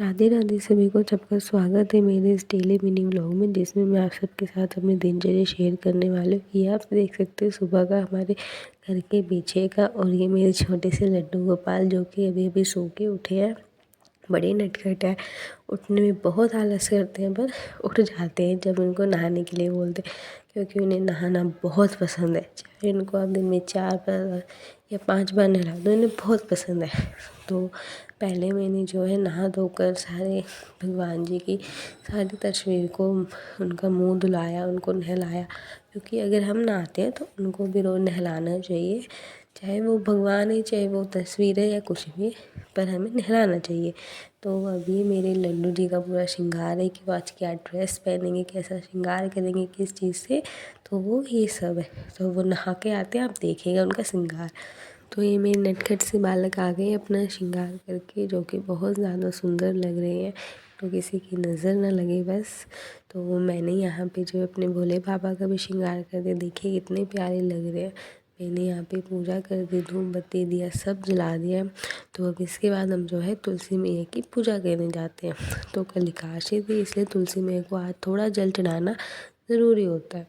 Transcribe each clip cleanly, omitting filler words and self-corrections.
राधे राधे सभी को, सबका स्वागत है मेरे इस डेली मिनी व्लॉग में, जिसमें मैं आप सबके साथ अपनी दिनचर्या शेयर करने वाली हूँ। ये आप देख सकते हो सुबह का हमारे घर के पीछे का, और ये मेरे छोटे से लड्डू गोपाल जो कि अभी अभी सो के उठे हैं। बड़े नटखट है, उठने में बहुत आलस करते हैं, पर उठ जाते हैं जब उनको नहाने के लिए बोलते हैं, क्योंकि उन्हें नहाना बहुत पसंद है। चाहे इनको आप दिन में 4 बार या 5 बार नहला दो, इन्हें बहुत पसंद है। तो पहले मैंने जो है नहा धोकर सारे भगवान जी की सारी तस्वीर को उनका मुंह धुलाया, उनको नहलाया, क्योंकि अगर हम नहाते हैं तो उनको भी रोज़ नहलाना चाहिए। चाहे वो भगवान है, चाहे वो तस्वीर है या कुछ भी, पर हमें नहलाना चाहिए। तो अभी मेरे लड्डू जी का पूरा श्रृंगार है कि वो आज क्या ड्रेस पहनेंगे, कैसा श्रृंगार करेंगे, किस चीज़ से, तो वो ये सब है। तो वो नहा के आते हैं, आप देखिएगा उनका श्रृंगार। तो ये मेरे नटखट से बालक आ गए अपना श्रृंगार करके, जो कि बहुत ज़्यादा सुंदर लग रहे हैं, तो किसी की नज़र ना लगे बस। तो मैंने यहाँ पे जो अपने भोले बाबा का भी श्रृंगार कर दिया, देखिए कितने प्यारे लग रहे हैं। मैंने यहाँ पे पूजा कर दी, धूप बत्ती दिया, सब जला दिया। तो अब इसके बाद हम जो है तुलसी मैया की पूजा करने जाते हैं। तो कल एकादशी थी, इसलिए तुलसी मैया को आज थोड़ा जल चढ़ाना ज़रूरी होता है,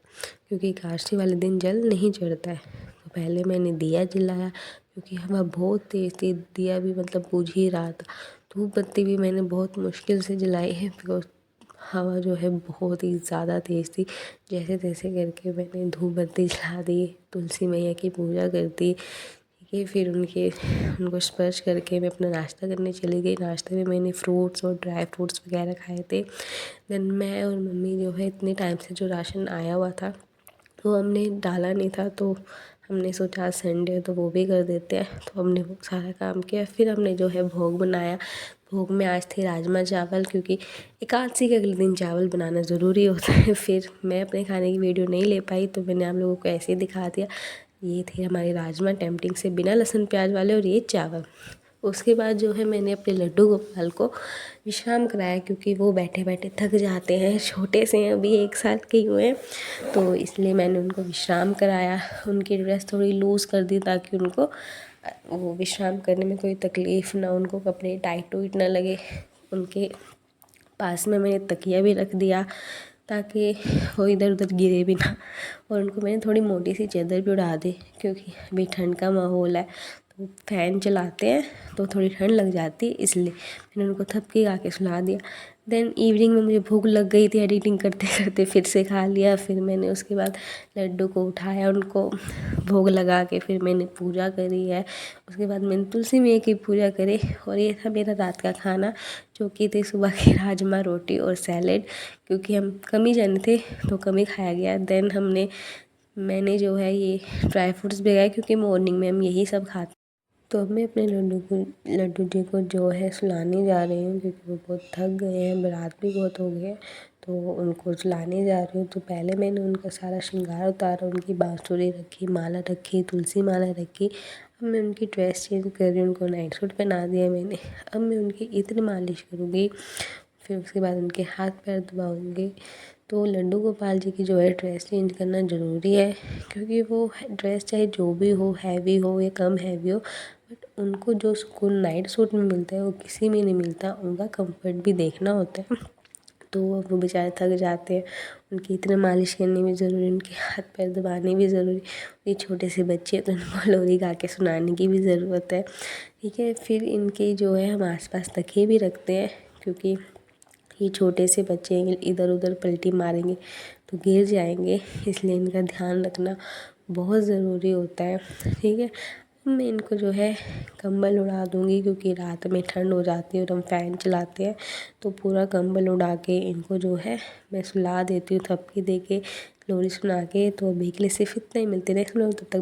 क्योंकि एकादशी वाले दिन जल नहीं चढ़ता है। तो पहले मैंने दिया जलाया, क्योंकि हवा बहुत तेज़ थी, दिया भी मतलब बुझ ही रहा था। धूप बत्ती भी मैंने बहुत मुश्किल से जलाई है, बिकॉज हवा जो है बहुत ही ज़्यादा तेज़ थी। जैसे तैसे करके मैंने धूप बत्ती जला दी, तुलसी मैया की पूजा कर दी। ठीक है, फिर उनको स्पर्श करके मैं अपना नाश्ता करने चली गई। नाश्ते में मैंने फ्रूट्स और ड्राई फ्रूट्स वगैरह खाए थे। देन मैं और मम्मी जो है इतने टाइम से जो राशन आया हुआ था वो हमने डाला नहीं था, तो हमने सोचा आज संडे है तो वो भी कर देते हैं। तो हमने वो सारा काम किया, फिर हमने जो है भोग बनाया। भोग में आज थे राजमा चावल, क्योंकि एकादशी के अगले दिन चावल बनाना ज़रूरी होता है। फिर मैं अपने खाने की वीडियो नहीं ले पाई, तो मैंने आप लोगों को ऐसे ही दिखा दिया। ये थे हमारे राजमा टेम्पटिंग से बिना लहसुन प्याज वाले, और ये चावल। उसके बाद जो है मैंने अपने लड्डू गोपाल को विश्राम कराया, क्योंकि वो बैठे बैठे थक जाते हैं, छोटे से हैं, अभी 1 साल के ही हुए हैं। तो इसलिए मैंने उनको विश्राम कराया। उनकी ड्रेस थोड़ी लूज़ कर दी, ताकि उनको वो विश्राम करने में कोई तकलीफ़ ना, उनको कपड़े टाइट वाइट ना लगे। उनके पास में मैंने तकिया भी रख दिया, ताकि वो इधर उधर गिरे भी ना। और उनको मैंने थोड़ी मोटी सी चादर भी उड़ा दी, क्योंकि अभी ठंड का माहौल है, तो फ़ैन चलाते हैं तो थोड़ी ठंड लग जाती है, इसलिए मैंने उनको थपकी गा के सुला दिया। देन इवनिंग में मुझे भूख लग गई थी, एडिटिंग करते करते फिर से खा लिया। फिर मैंने उसके बाद लड्डू को उठाया, उनको भोग लगा के फिर मैंने पूजा करी है। उसके बाद मैंने तुलसी मैया की पूजा करी, और ये था मेरा रात का खाना, जो कि थे सुबह के राजमा रोटी और सैलेड, क्योंकि हम कम ही जने थे तो कम ही खाया गया। देन मैंने जो है ये ड्राई फ्रूट्स भिगाए, क्योंकि मॉर्निंग में हम यही सब खाते। तो अब मैं अपने लड्डू जी को जो है सुलाने जा रही हूँ, क्योंकि वो बहुत थक गए हैं, रात भी बहुत हो गई है, तो उनको सुलाने जा रही हूँ। तो पहले मैंने उनका सारा श्रृंगार उतारा, उनकी बांसुरी रखी, माला रखी, तुलसी माला रखी। अब मैं उनकी ड्रेस चेंज कर रही हूँ, उनको नाइट सूट पहना दिया मैंने। अब मैं उनकी इत्र मालिश करूँगी, फिर उसके बाद उनके हाथ पैर दबाऊँगी। तो लड्डू गोपाल जी की जो है ड्रेस चेंज करना ज़रूरी है, क्योंकि वो ड्रेस चाहे जो भी हो, हैवी हो या कम हैवी हो, बट उनको जो सुकून नाइट सूट में मिलता है वो किसी में नहीं मिलता। उनका कंफर्ट भी देखना होता है, तो वो बेचारे थक जाते हैं। उनकी इतना मालिश करनी भी ज़रूरी, उनके हाथ पैर दबाने भी ज़रूरी। ये छोटे से बच्चे तो उनको लोरी गा के सुनाने की भी ज़रूरत है। ठीक है, फिर इनके जो है हम आसपास तकिए भी रखते हैं, क्योंकि ये छोटे से बच्चे इधर उधर पलटी मारेंगे तो गिर जाएंगे, इसलिए इनका ध्यान रखना बहुत ज़रूरी होता है। ठीक है, मैं इनको जो है कंबल उड़ा दूँगी, क्योंकि रात में ठंड हो जाती है और हम फ़ैन चलाते हैं, तो पूरा कंबल उड़ा के इनको जो है मैं सुला देती हूँ, थपकी दे के, लोरी सुना के। तो अभी के लिए सिर्फ इतना ही, मिलते नेक्स्ट व्लॉग, तब तक।